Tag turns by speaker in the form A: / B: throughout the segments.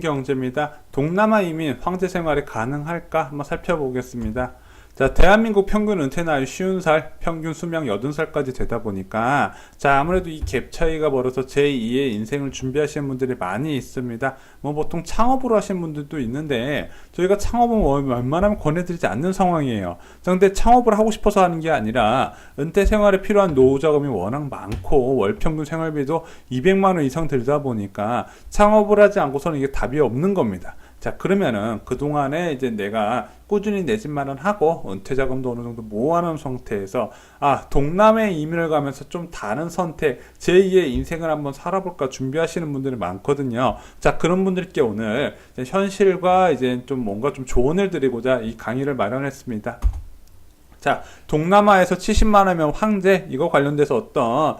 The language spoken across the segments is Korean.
A: 경제입니다. 동남아 이민 황제 생활이 가능할까 한번 살펴보겠습니다. 자, 대한민국 평균 은퇴 나이 50살, 평균 수명 80살까지 되다 보니까 아무래도 이 갭 차이가 벌어서 제2의 인생을 준비하시는 분들이 많이 있습니다. 뭐 보통 창업으로 하시는 분들도 있는데 저희가 창업은 웬만하면 권해드리지 않는 상황이에요. 근데 창업을 하고 싶어서 하는 게 아니라 은퇴 생활에 필요한 노후 자금이 워낙 많고 월 평균 생활비도 200만 원 이상 들다 보니까 창업을 하지 않고서는 이게 답이 없는 겁니다. 자, 그러면은 그동안에 이제 내가 꾸준히 내 집마련 하고 은퇴 자금도 어느 정도 모아놓은 상태에서 동남아에 이민을 가면서 좀 다른 선택, 제2의 인생을 한번 살아볼까 준비하시는 분들이 많거든요. 자, 그런 분들께 오늘 현실과 이제 좀 뭔가 좀 조언을 드리고자 이 강의를 마련했습니다. 자, 동남아에서 70만 원이면 황제, 이거 관련돼서 어떤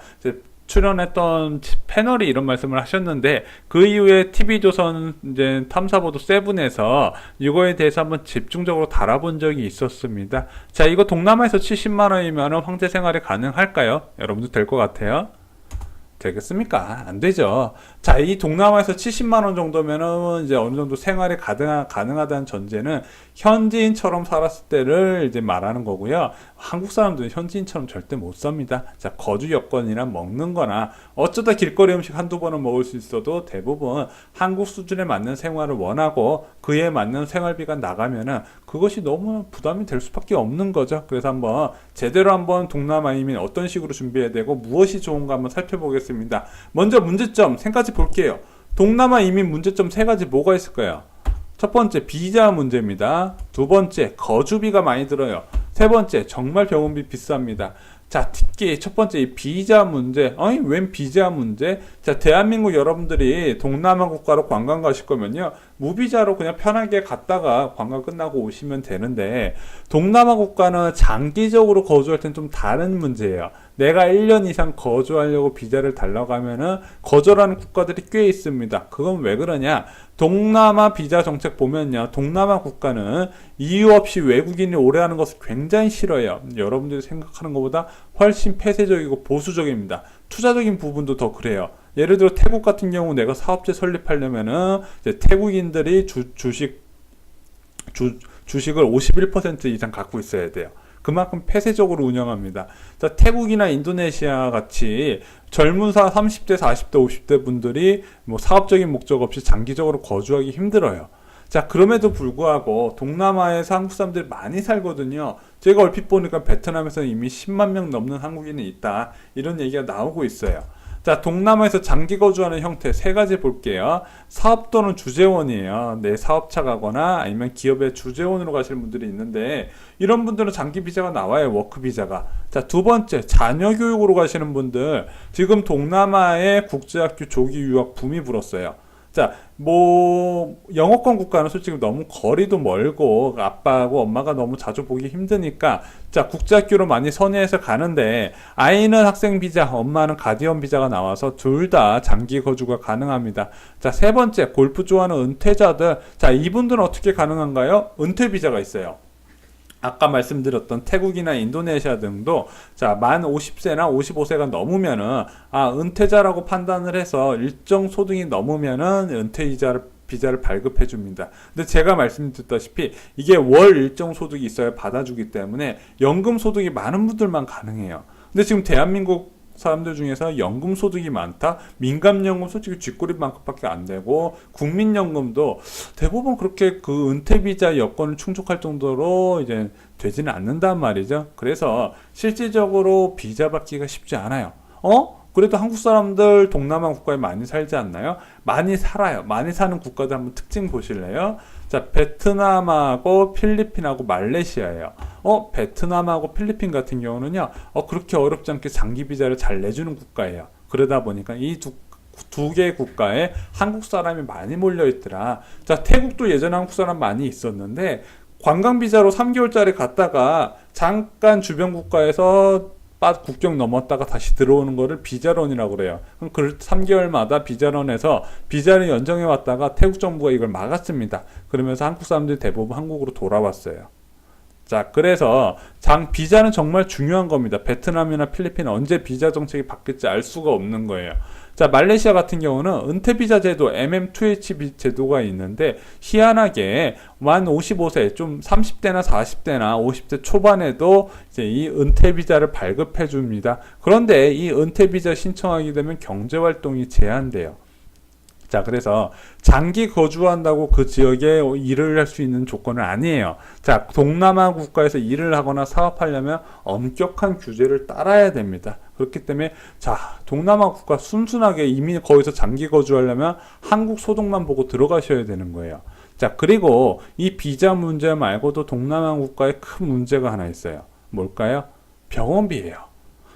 A: 출연했던 패널이 이런 말씀을 하셨는데, 그 이후에 TV조선 이제 탐사보도 7에서 이거에 대해서 한번 집중적으로 다뤄본 적이 있었습니다. 자, 이거 동남아에서 70만 원이면 황제 생활이 가능할까요? 여러분도 될 것 같아요? 되겠습니까? 안 되죠. 자, 이 동남아에서 70만 원 정도면은 이제 어느 정도 생활이 가능하다는 전제는 현지인처럼 살았을 때를 이제 말하는 거고요. 한국 사람들은 현지인처럼 절대 못 삽니다. 자, 거주 여건이나 먹는 거나 어쩌다 길거리 음식 한두 번은 먹을 수 있어도 대부분 한국 수준에 맞는 생활을 원하고 그에 맞는 생활비가 나가면은 그것이 너무 부담이 될 수밖에 없는 거죠. 그래서 한번 제대로 한번 동남아 이민 어떤 식으로 준비해야 되고 무엇이 좋은가 한번 살펴보겠습니다. 먼저 문제점 3가지 볼게요. 동남아 이민 문제점 3가지 뭐가 있을까요? 첫 번째, 비자 문제입니다. 두 번째, 거주비가 많이 들어요. 세 번째, 정말 병원비 비쌉니다. 자, 특히 첫 번째 이 비자 문제. 아니, 웬 비자 문제? 자, 대한민국 여러분들이 동남아 국가로 관광 가실 거면요, 무비자로 그냥 편하게 갔다가 관광 끝나고 오시면 되는데, 동남아 국가는 장기적으로 거주할 땐 좀 다른 문제예요. 내가 1년 이상 거주하려고 비자를 달라고 하면은 거절하는 국가들이 꽤 있습니다. 그건 왜 그러냐? 동남아 비자 정책 보면요, 동남아 국가는 이유 없이 외국인이 오래 하는 것을 굉장히 싫어해요. 여러분들이 생각하는 것보다 훨씬 폐쇄적이고 보수적입니다. 투자적인 부분도 더 그래요. 예를 들어 태국 같은 경우 내가 사업체 설립하려면은 이제 태국인들이 주식을 51% 이상 갖고 있어야 돼요. 그만큼 폐쇄적으로 운영합니다. 자, 태국이나 인도네시아 같이 젊은 30대, 40대, 50대 분들이 뭐 사업적인 목적 없이 장기적으로 거주하기 힘들어요. 자, 그럼에도 불구하고 동남아에서 한국 사람들이 많이 살거든요. 제가 얼핏 보니까 베트남에서 이미 10만 명 넘는 한국인이 있다, 이런 얘기가 나오고 있어요. 자, 동남아에서 장기 거주하는 형태 3가지 볼게요. 사업 또는 주재원이에요. 내 사업차 가거나 아니면 기업의 주재원으로 가시는 분들이 있는데, 이런 분들은 장기 비자가 나와요. 워크 비자가. 자, 두 번째, 자녀 교육으로 가시는 분들. 지금 동남아의 국제학교 조기 유학 붐이 불었어요. 자, 뭐 영어권 국가는 솔직히 너무 거리도 멀고 아빠하고 엄마가 너무 자주 보기 힘드니까 자, 국제학교로 많이 선회해서 가는데, 아이는 학생 비자, 엄마는 가디언 비자가 나와서 둘 다 장기 거주가 가능합니다. 자, 세 번째, 골프 좋아하는 은퇴자들. 자, 이분들은 어떻게 가능한가요? 은퇴 비자가 있어요. 아까 말씀드렸던 태국이나 인도네시아 등도 만 50세나 55세가 넘으면은 은퇴자라고 판단을 해서 일정 소득이 넘으면은 은퇴 비자를 발급해 줍니다. 근데 제가 말씀드렸다시피 이게 월 일정 소득이 있어야 받아주기 때문에 연금 소득이 많은 분들만 가능해요. 근데 지금 대한민국 사람들 중에서 연금 소득이 많다? 민간연금 솔직히 쥐꼬리만큼밖에 안 되고, 국민연금도 대부분 그렇게 그 은퇴비자 여건을 충족할 정도로 이제 되지는 않는단 말이죠. 그래서 실질적으로 비자 받기가 쉽지 않아요. 그래도 한국 사람들 동남아 국가에 많이 살지 않나요? 많이 살아요. 많이 사는 국가들 한번 특징 보실래요? 자, 베트남하고 필리핀하고 말레이시아예요. 베트남하고 필리핀 같은 경우는요, 그렇게 어렵지 않게 장기 비자를 잘 내주는 국가예요. 그러다 보니까 이 두 개의 국가에 한국 사람이 많이 몰려 있더라. 자, 태국도 예전에 한국 사람 많이 있었는데 관광 비자로 3개월짜리 갔다가 잠깐 주변 국가에서 국경 넘었다가 다시 들어오는 거를 비자론이라고 그래요. 그럼 그 3개월마다 비자론에서 비자를 연장해 왔다가 태국 정부가 이걸 막았습니다. 그러면서 한국 사람들이 대부분 한국으로 돌아왔어요. 자, 그래서 비자는 정말 중요한 겁니다. 베트남이나 필리핀 언제 비자 정책이 바뀔지 알 수가 없는 거예요. 자, 말레이시아 같은 경우는 은퇴비자 제도 MM2H 제도가 있는데 희한하게 만 55세 좀 30대나 40대나 50대 초반에도 이제 이 은퇴비자를 발급해 줍니다. 그런데 이 은퇴비자 신청하게 되면 경제활동이 제한돼요. 자, 그래서 장기 거주한다고 그 지역에 일을 할 수 있는 조건은 아니에요. 자, 동남아 국가에서 일을 하거나 사업하려면 엄격한 규제를 따라야 됩니다. 그렇기 때문에 자, 동남아 국가 순순하게 이미 거기서 장기 거주하려면 한국 소득만 보고 들어가셔야 되는 거예요. 자, 그리고 이 비자 문제 말고도 동남아 국가에 큰 문제가 하나 있어요. 뭘까요? 병원비예요.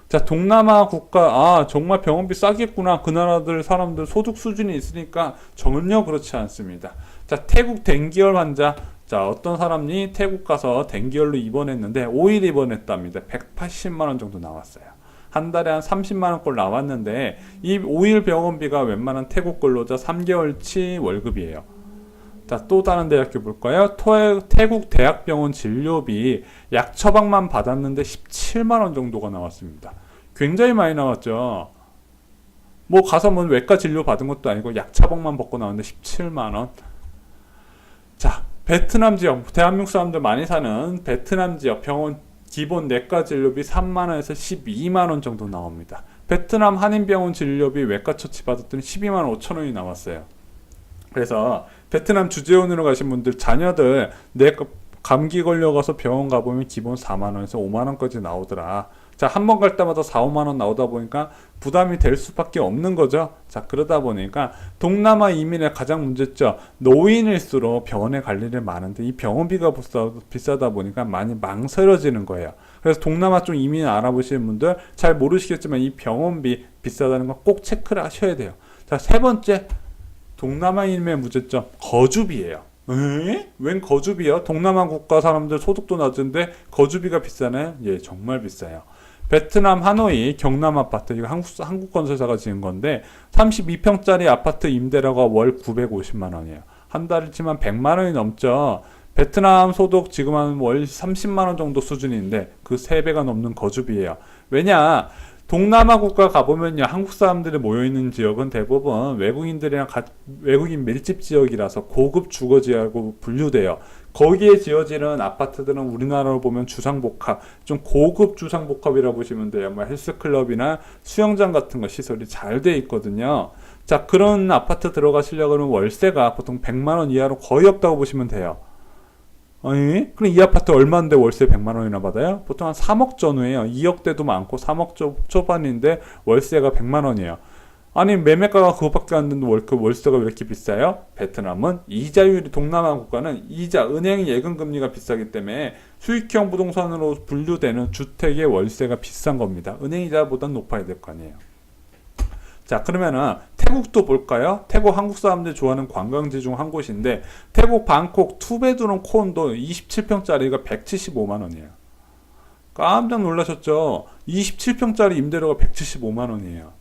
A: 자, 동남아 국가, 정말 병원비 싸겠구나. 그 나라들 사람들 소득 수준이 있으니까 전혀 그렇지 않습니다. 자, 태국 댕기열 환자. 자, 어떤 사람이 태국 가서 댕기열로 입원했는데 5일 입원했답니다. 180만원 정도 나왔어요. 한 달에 한 30만원꼴 나왔는데 이 5일 병원비가 웬만한 태국 근로자 3개월치 월급이에요. 자, 또 다른 대학교 볼까요? 태국 대학병원 진료비 약 처방만 받았는데 17만원 정도가 나왔습니다. 굉장히 많이 나왔죠. 뭐 가서 뭐 외과 진료 받은 것도 아니고 약 처방만 받고 나왔는데 17만원. 자, 베트남 지역, 대한민국 사람들 많이 사는 베트남 지역 병원 기본 내과 진료비 3만원에서 12만원 정도 나옵니다. 베트남 한인병원 진료비 외과 처치 받았더니 12만 5천원이 나왔어요. 그래서 베트남 주재원으로 가신 분들 자녀들 내 감기 걸려가서 병원 가보면 기본 4만원에서 5만원까지 나오더라. 자, 한 번 갈 때마다 4, 5만원 나오다 보니까 부담이 될 수밖에 없는 거죠. 자, 그러다 보니까 동남아 이민의 가장 문제점, 노인일수록 병원에 갈 일이 많은데 이 병원비가 비싸다 보니까 많이 망설여지는 거예요. 그래서 동남아 쪽 이민 알아보시는 분들 잘 모르시겠지만 이 병원비 비싸다는 거 꼭 체크를 하셔야 돼요. 자, 세 번째 동남아인의 문제점, 거주비예요. 웬 거주비요? 동남아 국가 사람들 소득도 낮은데 거주비가 비싸나요? 예, 정말 비싸요. 베트남 하노이 경남 아파트, 이거 한국 건설사가 지은 건데 32평짜리 아파트 임대료가 월 950만 원이에요. 한 달이지만 100만 원이 넘죠. 베트남 소득 지금 한 월 30만 원 정도 수준인데 그 3배가 넘는 거주비예요. 왜냐? 동남아 국가 가보면요, 한국 사람들이 모여있는 지역은 대부분 외국인들이랑 외국인 밀집 지역이라서 고급 주거지하고 분류돼요. 거기에 지어지는 아파트들은 우리나라로 보면 주상복합, 좀 고급 주상복합이라고 보시면 돼요. 뭐 헬스클럽이나 수영장 같은 거 시설이 잘 돼 있거든요. 자, 그런 아파트 들어가시려고 하면 월세가 보통 100만 원 이하로 거의 없다고 보시면 돼요. 아니, 그럼 이 아파트 얼마인데 월세 100만 원이나 받아요? 보통 한 3억 전후에요. 2억대도 많고 3억 초반인데 월세가 100만 원이에요. 아니, 매매가가 그것밖에 안 되는데 월세가 왜 이렇게 비싸요? 베트남은 이자율이, 동남아 국가는 은행 예금 금리가 비싸기 때문에 수익형 부동산으로 분류되는 주택의 월세가 비싼 겁니다. 은행 이자보단 높아야 될 거 아니에요. 자, 그러면은 태국도 볼까요? 태국 한국 사람들이 좋아하는 관광지 중 한 곳인데 태국 방콕 투베드룸 콘도 27평짜리가 175만 원이에요. 깜짝 놀라셨죠? 27평짜리 임대료가 175만 원이에요.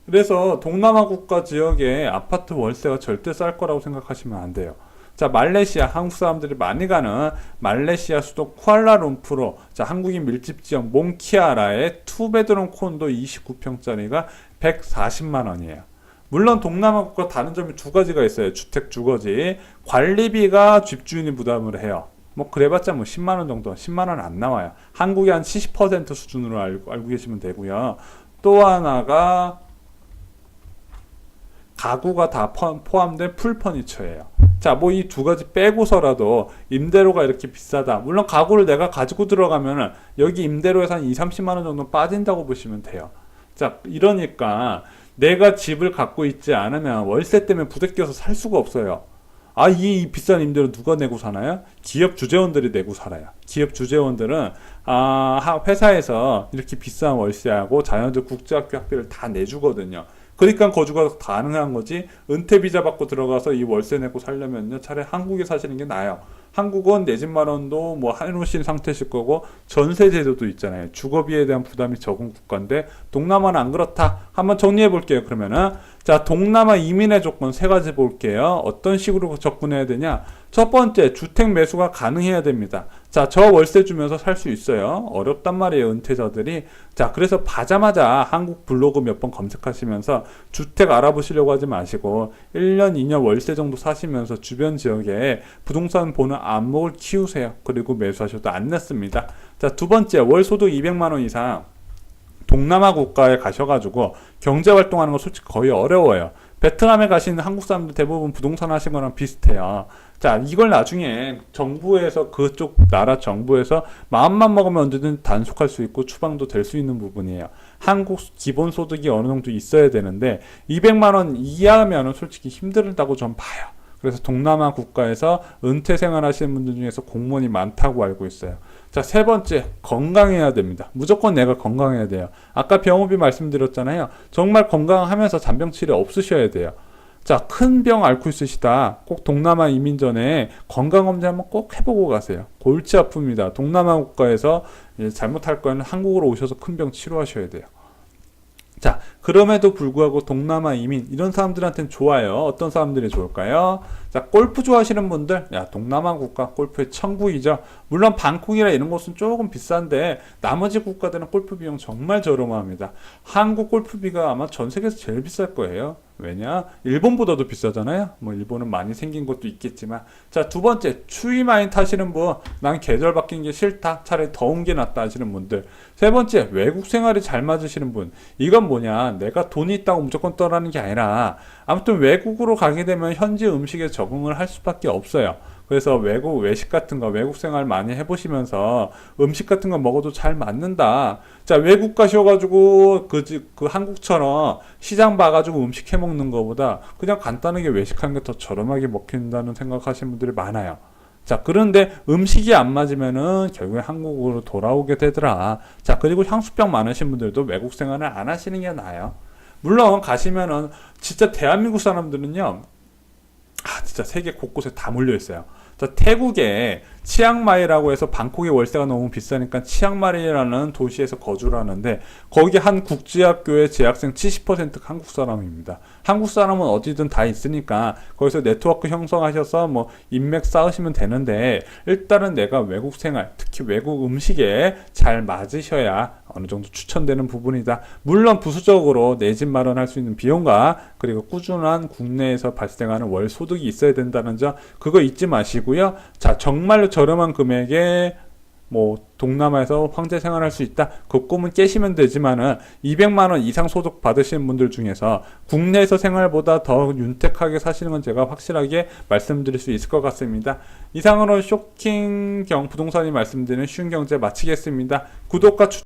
A: 그래서 동남아 국가 지역에 아파트 월세가 절대 쌀 거라고 생각하시면 안 돼요. 자, 말레이시아, 한국 사람들이 많이 가는 말레이시아 수도 쿠알라룸푸르, 자, 한국인 밀집 지역 몽키아라의 투베드룸 콘도 29평짜리가 140만 원이에요. 물론 동남아 국가 다른 점이 두 가지가 있어요. 주택 주거지. 관리비가 집주인이 부담을 해요. 뭐 그래봤자 뭐 10만 원 정도, 10만 원 안 나와요. 한국의 한 70% 수준으로 알고 계시면 되고요. 또 하나가 가구가 다 포함된 풀 퍼니처예요. 자, 뭐 이 두 가지 빼고서라도 임대료가 이렇게 비싸다. 물론 가구를 내가 가지고 들어가면은 여기 임대료에서 한 2, 30만 원 정도 빠진다고 보시면 돼요. 자, 이러니까 내가 집을 갖고 있지 않으면 월세 때문에 부대껴서 살 수가 없어요. 이 비싼 임대료 누가 내고 사나요? 기업 주재원들이 내고 살아요. 기업 주재원들은 회사에서 이렇게 비싼 월세하고 자녀들 국제학교 학비를 다 내주거든요. 그러니까 거주가 가능한 거지. 은퇴 비자 받고 들어가서 이 월세 내고 살려면요, 차라리 한국에 사시는 게 나아요. 한국은 내 집 마련도 뭐 해놓으신 상태실 거고 전세 제도도 있잖아요. 주거비에 대한 부담이 적은 국가인데 동남아는 안 그렇다. 한번 정리해 볼게요. 그러면은 자, 동남아 이민의 조건 세 가지 볼게요. 어떤 식으로 접근해야 되냐? 첫 번째, 주택 매수가 가능해야 됩니다. 자, 저 월세 주면서 살 수 있어요. 어렵단 말이에요, 은퇴자들이. 자, 그래서 받자마자 한국 블로그 몇 번 검색하시면서 주택 알아보시려고 하지 마시고 1년, 2년 월세 정도 사시면서 주변 지역에 부동산 보는 안목을 키우세요. 그리고 매수하셔도 안 냈습니다. 자, 두 번째, 월 소득 200만 원 이상 동남아 국가에 가셔가지고 경제 활동하는 거 솔직히 거의 어려워요. 베트남에 가시는 한국 사람들 대부분 부동산 하신 거랑 비슷해요. 자, 이걸 나중에 정부에서 그쪽 나라 정부에서 마음만 먹으면 언제든 단속할 수 있고 추방도 될 수 있는 부분이에요. 한국 기본 소득이 어느 정도 있어야 되는데 200만 원 이하면은 솔직히 힘들다고 전 봐요. 그래서 동남아 국가에서 은퇴 생활 하시는 분들 중에서 공무원이 많다고 알고 있어요. 자, 세 번째, 건강해야 됩니다. 무조건 내가 건강해야 돼요. 아까 병원비 말씀드렸잖아요. 정말 건강하면서 잔병 치레 없으셔야 돼요. 자, 큰 병 앓고 있으시다. 꼭 동남아 이민 전에 건강검진 한번 꼭 해보고 가세요. 골치 아픕니다. 동남아 국가에서 잘못할 거는 한국으로 오셔서 큰 병 치료하셔야 돼요. 자, 그럼에도 불구하고 동남아 이민 이런 사람들한테는 좋아요. 어떤 사람들이 좋을까요? 자, 골프 좋아하시는 분들, 야, 동남아 국가 골프의 천국이죠. 물론 방콕이나 이런 곳은 조금 비싼데 나머지 국가들은 골프 비용 정말 저렴합니다. 한국 골프비가 아마 전 세계에서 제일 비쌀 거예요. 왜냐? 일본보다도 비싸잖아요. 뭐 일본은 많이 생긴 것도 있겠지만. 자, 두 번째, 추위 많이 타시는 분, 난 계절 바뀐 게 싫다. 차라리 더운 게 낫다 하시는 분들. 세 번째, 외국 생활이 잘 맞으시는 분. 이건 뭐냐? 내가 돈이 있다고 무조건 떠나는 게 아니라 아무튼 외국으로 가게 되면 현지 음식에 적응을 할 수밖에 없어요. 그래서 외식 같은 거, 외국 생활 많이 해보시면서 음식 같은 거 먹어도 잘 맞는다. 자, 외국 가셔가지고 그 한국처럼 시장 봐가지고 음식 해먹는 거보다 그냥 간단하게 외식하는 게 더 저렴하게 먹힌다는 생각하시는 분들이 많아요. 자, 그런데 음식이 안 맞으면은 결국에 한국으로 돌아오게 되더라. 자, 그리고 향수병 많으신 분들도 외국 생활을 안 하시는 게 나아요. 물론 가시면은 진짜 대한민국 사람들은요, 진짜 세계 곳곳에 다 몰려 있어요. 자, 태국에 치앙마이라고 해서 방콕의 월세가 너무 비싸니까 치앙마이라는 도시에서 거주를 하는데 거기 한 국제학교의 재학생 70%가 한국 사람입니다. 한국 사람은 어디든 다 있으니까 거기서 네트워크 형성하셔서 뭐 인맥 쌓으시면 되는데 일단은 내가 외국 생활, 특히 외국 음식에 잘 맞으셔야 어느 정도 추천되는 부분이다. 물론 부수적으로 내 집 마련할 수 있는 비용과 그리고 꾸준한 국내에서 발생하는 월 소득이 있어야 된다는 점 그거 잊지 마시고요. 자, 정말로 저렴한 금액에 뭐 동남아에서 황제 생활할 수 있다. 그 꿈은 깨시면 되지만은 200만 원 이상 소득 받으시는 분들 중에서 국내에서 생활보다 더 윤택하게 사시는 건 제가 확실하게 말씀드릴 수 있을 것 같습니다. 이상으로 쇼킹경 부동산이 말씀드리는 쉬운 경제 마치겠습니다. 구독과 추천